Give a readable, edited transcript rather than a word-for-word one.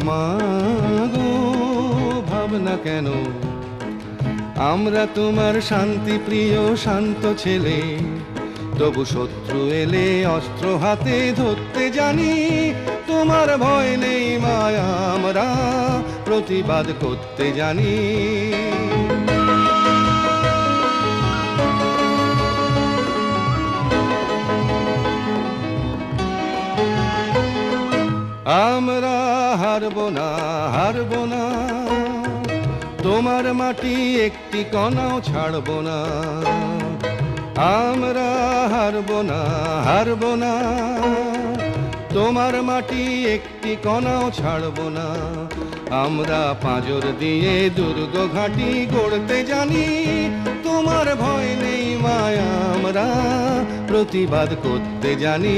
মা গো, ভাবনা কেন? আমরা তোমার শান্তি প্রিয় শান্ত ছেলে, তবু শত্রু এলে অস্ত্র হাতে ধরতে জানি। তোমার ভয় নেই মায়া, আমরা প্রতিবাদ করতে জানি। আমরা হারবো না, হারবো না, তোমার মাটি একটি কণাও ছাড়বো না। আমরা হারবো না, হারবো না, তোমার মাটি একটি কণাও ছাড়বো না। আমরা পাঁজর দিয়ে দুর্গ ঘাঁটি গড়তে জানি। তোমার ভয় নেই মায়া, আমরা প্রতিবাদ করতে জানি।